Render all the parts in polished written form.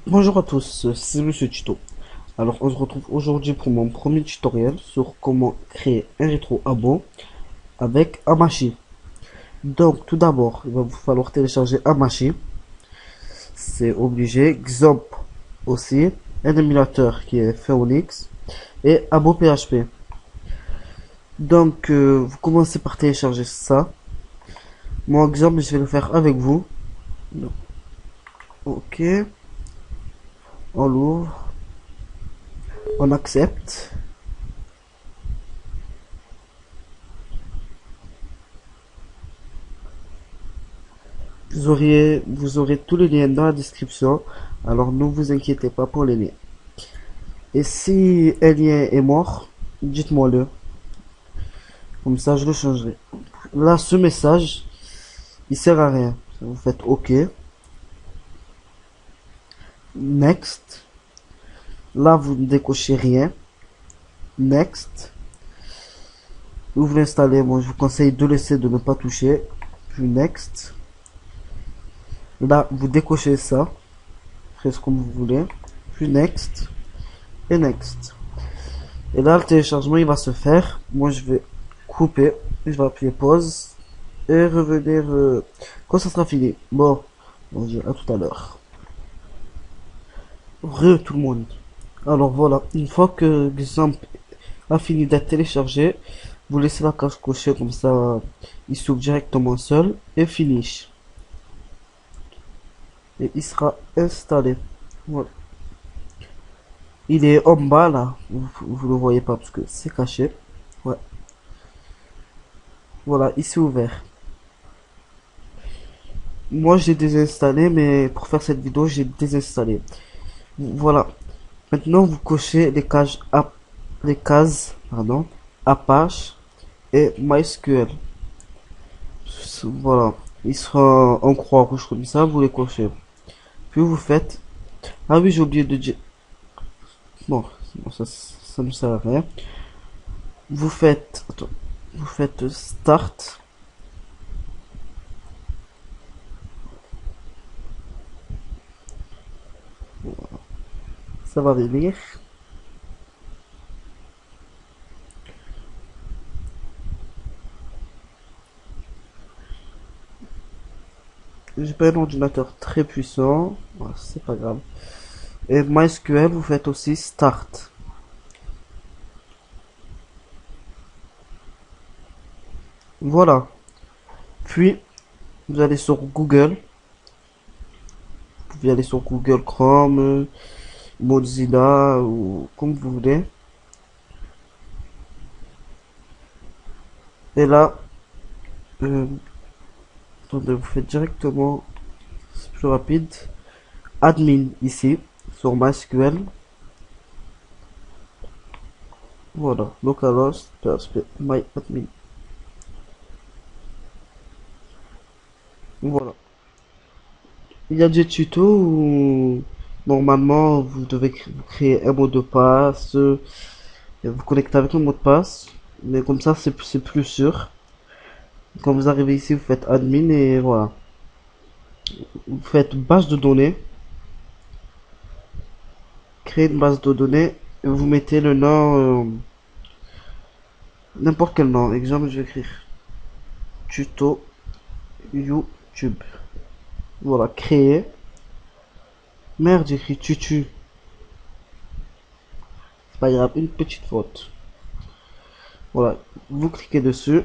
Bonjour à tous, c'est Monsieur Tuto. Alors on se retrouve aujourd'hui pour mon premier tutoriel sur comment créer un rétro abo avec Hamachi. Donc tout d'abord, il va vous falloir télécharger Hamachi, c'est obligé, Xampp aussi, un émulateur qui est Phoenix et Abo PHP. Donc vous commencez par télécharger ça. Mon exemple, je vais le faire avec vous. Donc, ok, on l'ouvre, on accepte. Vous aurez tous les liens dans la description, alors ne vous inquiétez pas pour les liens. Et si un lien est mort, dites-moi le, comme ça je le changerai. Là, ce message, il sert à rien. Vous faites OK, Next. Là, vous ne décochez rien, Next. Vous l'installez, moi je vous conseille de laisser, de ne pas toucher, puis Next. Là, vous décochez ça, faites comme vous voulez, puis Next et Next. Et là, le téléchargement, il va se faire. Moi, je vais couper. Je vais appuyer pause. Et revenir quand ça sera fini. Bon, on dit à tout à l'heure. Tout le monde. Alors voilà, une fois que Xampp a fini d'être téléchargé, vous laissez la case cochée comme ça, il s'ouvre directement seul. Et finish. Et il sera installé. Voilà. Il est en bas là. Vous le voyez pas parce que c'est caché. Ouais. Voilà, il s'est ouvert. Moi, j'ai désinstallé, mais pour faire cette vidéo, j'ai désinstallé. Voilà. Maintenant, vous cochez les cases, pardon, Apache et MySQL. Voilà. Il sera en croix rouge comme ça, vous les cochez. Puis vous faites, ah oui, j'ai oublié de dire, bon, ça ne sert à rien. Vous faites, attends, vous faites Start. Ça va venir. J'ai pas un ordinateur très puissant. Ouais, c'est pas grave. Et MySQL, vous faites aussi Start. Voilà. Puis, vous allez sur Google. Vous pouvez aller sur Google Chrome, Mozilla, ou comme vous voulez. Et là, euh, attendez, vous faites directement, c'est plus rapide, admin ici, sur MySQL. Voilà, localhost, PHP, myadmin. Voilà. Il y a des tutos où normalement vous devez créer un mot de passe, et vous connectez avec le mot de passe, mais comme ça c'est plus sûr. Quand vous arrivez ici, vous faites admin et voilà. Vous faites base de données, créer une base de données et vous mettez le nom, n'importe quel nom. Exemple, je vais écrire tuto YouTube. Voilà, créer. Merde, j'ai écrit tutu. C'est pas grave, une petite faute. Voilà, vous cliquez dessus.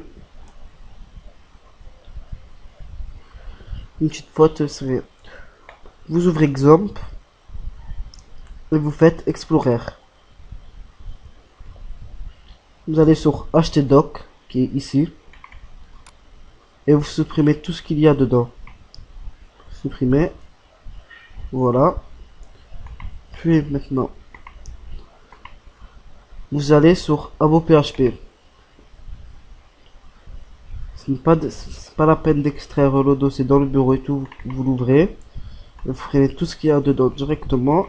Une petite faute, c'est vous ouvrez Xampp et vous faites Explorer. Vous allez sur htdoc qui est ici et vous supprimez tout ce qu'il y a dedans. Supprimez. Voilà. Puis maintenant, vous allez sur Abo PHP. C'est pas la peine d'extraire le dossier dans le bureau et tout. Vous l'ouvrez. Vous prenez tout ce qu'il y a dedans directement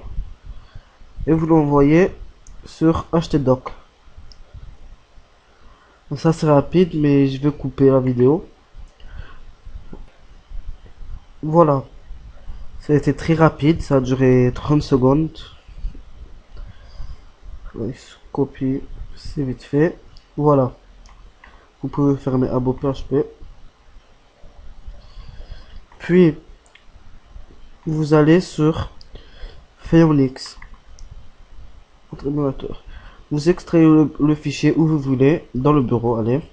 et vous l'envoyez sur htdoc. Donc ça c'est rapide, mais je vais couper la vidéo. Voilà. Ça a été très rapide, ça a duré 30 secondes. Copie, c'est vite fait. Voilà. Vous pouvez fermer Abo PHP. Puis, vous allez sur Phoenix, votre émulateur. Vous extrayez le fichier où vous voulez, dans le bureau, allez.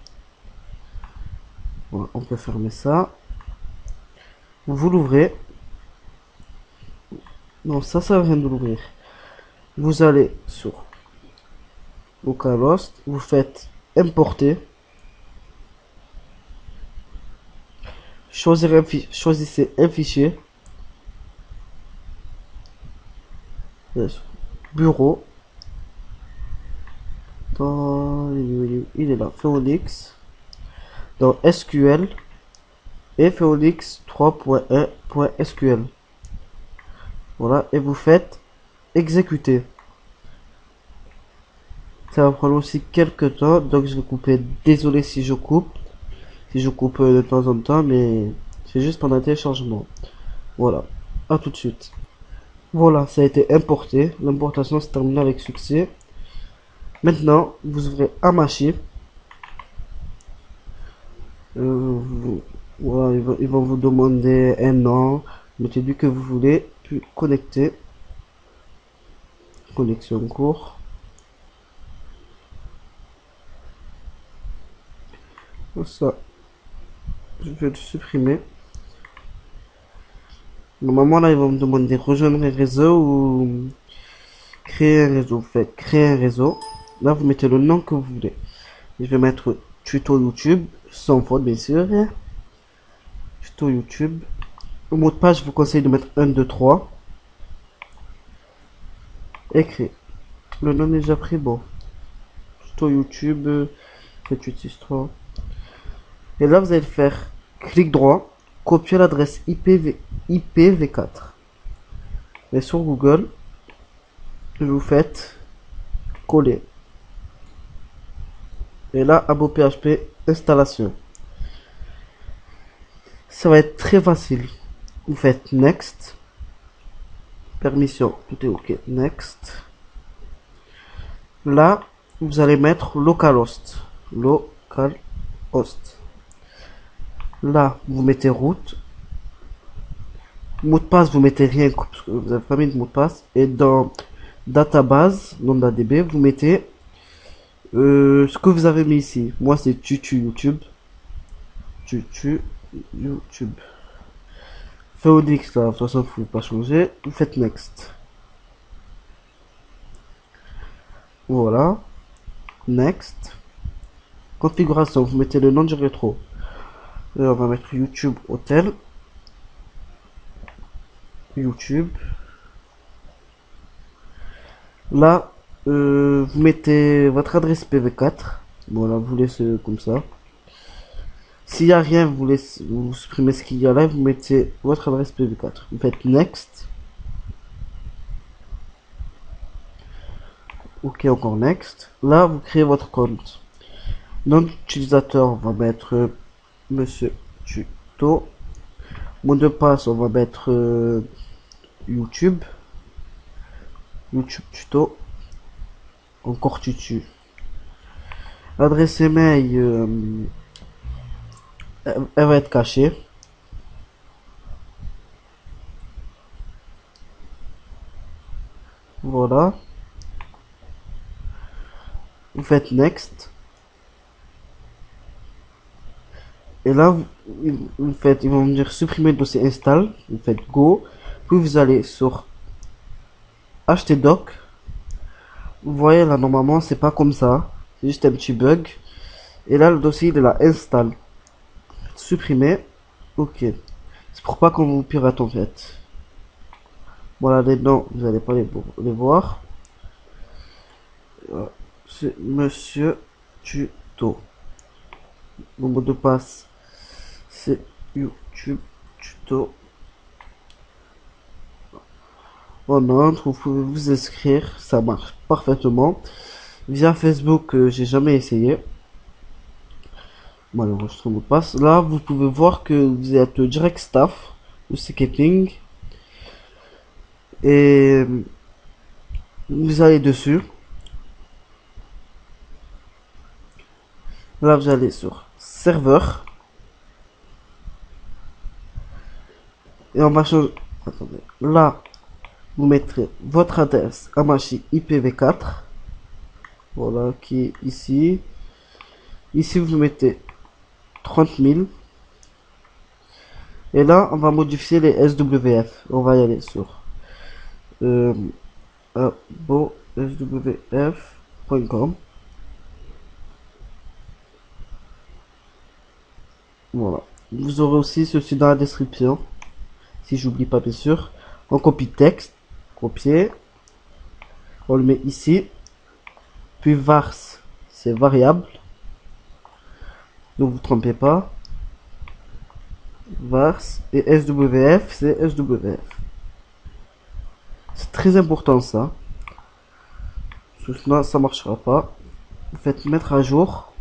Voilà, on peut fermer ça. Vous l'ouvrez. Non, ça vient de l'ouvrir. Vous allez sur localhost, vous faites importer. Choisissez un fichier. Bureau. Il est là, Phoenix. Dans SQL et Phoenix 3.1.SQL. Voilà, et vous faites exécuter. Ça va prendre aussi quelques temps, donc je vais couper. Désolé si je coupe de temps en temps, mais c'est juste pendant le téléchargement. Voilà, à tout de suite. Voilà, ça a été importé. L'importation s'est terminée avec succès. Maintenant, vous ouvrez Hamachi. Voilà, ils vont vous demander un nom. Mettez du que vous voulez, puis connecter. Connexion en cours. Ça, je vais le supprimer. Normalement, là, ils vont me demander rejoindre un réseau ou créer un réseau. Vous faites créer un réseau. Là, vous mettez le nom que vous voulez. Je vais mettre tuto YouTube, sans faute, bien sûr. Tuto YouTube. Le mot de passe, je vous conseille de mettre 1, 2, 3. Écrit. Le nom est déjà pris, bon. Tuto YouTube, 7, 8, 6, 3. Et là, vous allez faire clic droit, copier l'adresse IPv4. Et sur Google, vous faites coller. Et là, Abo PHP installation. Ça va être très facile. Vous faites next. Permission, tout est ok. Next. Là, vous allez mettre localhost. Localhost. Là, vous mettez route. Mot de passe, vous mettez rien parce que vous n'avez pas mis de mot de passe. Et dans database, nom d'ADB, vous mettez ce que vous avez mis ici. Moi, c'est tutu YouTube. Tutu YouTube. Phoenix, là, de toute façon, vous ne pouvez pas changer. Vous faites next. Voilà. Next. Configuration, vous mettez le nom du rétro. Et on va mettre YouTube Hotel. YouTube. Là, vous mettez votre adresse PV4. Voilà, vous laissez comme ça. S'il n'y a rien, vous supprimez ce qu'il y a là, vous mettez votre adresse PV4. Vous faites Next. Ok, encore Next. Là, vous créez votre compte. Nom d'utilisateur, on va mettre Monsieur Tuto. Mot de passe, on va mettre YouTube. YouTube Tuto. Encore Tutu. L'adresse email, elle va être cachée. Voilà. Vous faites Next. Et là, vous faites, ils vont me dire supprimer le dossier install. Vous faites Go. Puis vous allez sur htdoc. Vous voyez là, normalement, c'est pas comme ça. C'est juste un petit bug. Et là, le dossier, il est là, install. Supprimer. Ok. C'est pour pas qu'on vous pirate en fait. Voilà, les noms, vous n'allez pas les voir. C'est Monsieur Tuto. Mon mot de passe, c'est YouTube Tuto. On entre, vous pouvez vous inscrire, ça marche parfaitement. Via Facebook, j'ai jamais essayé. Voilà, enregistre le mot de passe. Là, vous pouvez voir que vous êtes direct staff ou ticketing. Et vous allez dessus. Là, vous allez sur serveur. Et on va changer. Attendez. Là, vous mettrez votre adresse à machine IPv4. Voilà, qui est ici. Ici, vous mettez 30 000. Et là, on va modifier les SWF. On va y aller sur swf.com. Voilà. Vous aurez aussi ceci dans la description. Si j'oublie pas, bien sûr. On copie texte. Copier. On le met ici. Puis vars, c'est variable. Ne vous trompez pas. Vars. Et SWF, c'est SWF. C'est très important ça. Sinon, ça marchera pas. Vous faites mettre à jour.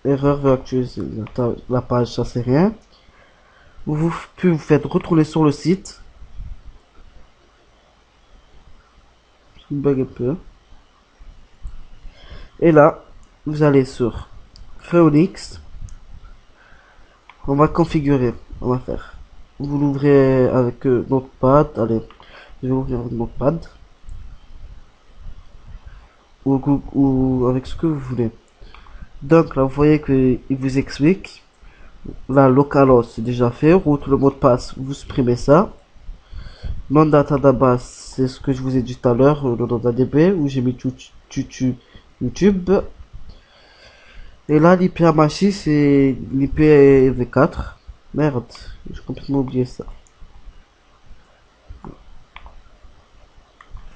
Erreur veut actualiser la page, ça c'est rien. Puis vous faites retourner sur le site. Je bug un peu. Et là, vous allez sur Phoenix. On va configurer. On va faire. Vous l'ouvrez avec Notepad. Allez, je vais ouvrir avec Notepad. Ou avec ce que vous voulez. Donc là, vous voyez qu'il vous explique. Là, localhost, c'est déjà fait. Route, le mot de passe, vous supprimez ça. Nom data database, c'est ce que je vous ai dit tout à l'heure, le nom d'ADB, où j'ai mis YouTube. Et là, l'IP à machine, c'est l'IPv4. Merde, j'ai complètement oublié ça.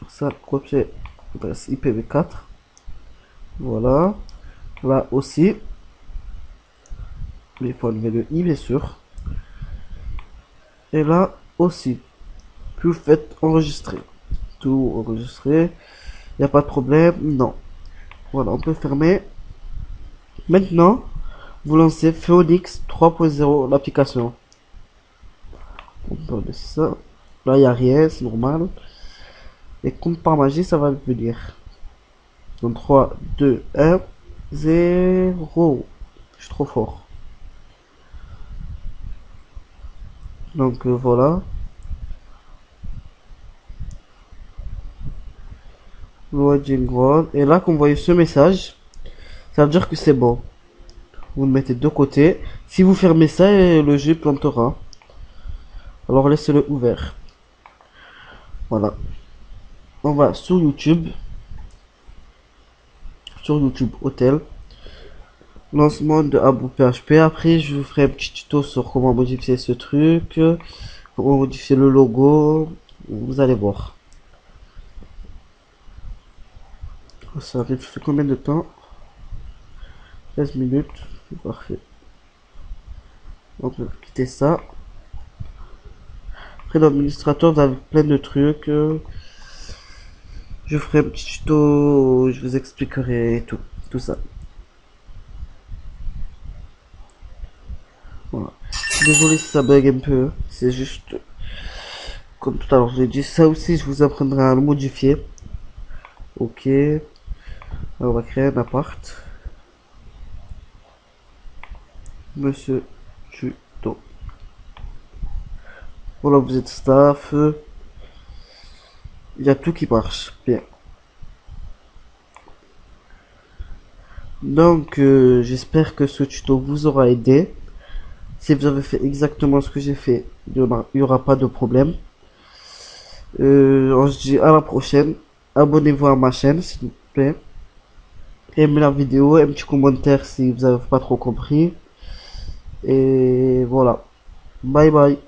Ça, copier l'adresse IPv4. Voilà. Là aussi. Il faut enlever le i, bien sûr. Et là aussi. Puis vous faites enregistrer. Tout enregistrer. Il n'y a pas de problème. Non. Voilà, on peut fermer. Maintenant, vous lancez Phoenix 3.0, l'application. On peut laisser ça. Là, il n'y a rien, c'est normal. Et comme par magie, ça va venir. Donc 3, 2, 1, 0. Je suis trop fort. Donc voilà. Loading one. Et là, quand vous voyez ce message, ça veut dire que c'est bon. Vous le mettez de côté. Si vous fermez ça, le jeu plantera. Alors laissez-le ouvert. Voilà. On va sur YouTube. Sur YouTube Hôtel. Lancement de Abou PHP. Après, je vous ferai un petit tuto sur comment modifier ce truc. Comment modifier le logo. Vous allez voir. Ça arrive, fait combien de temps? 13 minutes. Parfait. Donc, on va quitter ça. Après, l'administrateur, vous avez plein de trucs. Je ferai un petit tuto. Je vous expliquerai tout ça. Voilà. Désolé si ça bug un peu. C'est juste. Comme tout à l'heure, je l'ai dit. Ça aussi, je vous apprendrai à le modifier. Ok. Alors, on va créer un appart. Monsieur Tuto. Voilà, vous êtes staff. Il y a tout qui marche bien. Donc, j'espère que ce tuto vous aura aidé. Si vous avez fait exactement ce que j'ai fait, il n'y aura pas de problème. On se dit à la prochaine. Abonnez-vous à ma chaîne, s'il vous plaît. Aimez la vidéo, un petit commentaire si vous n'avez pas trop compris. Et voilà. Bye bye.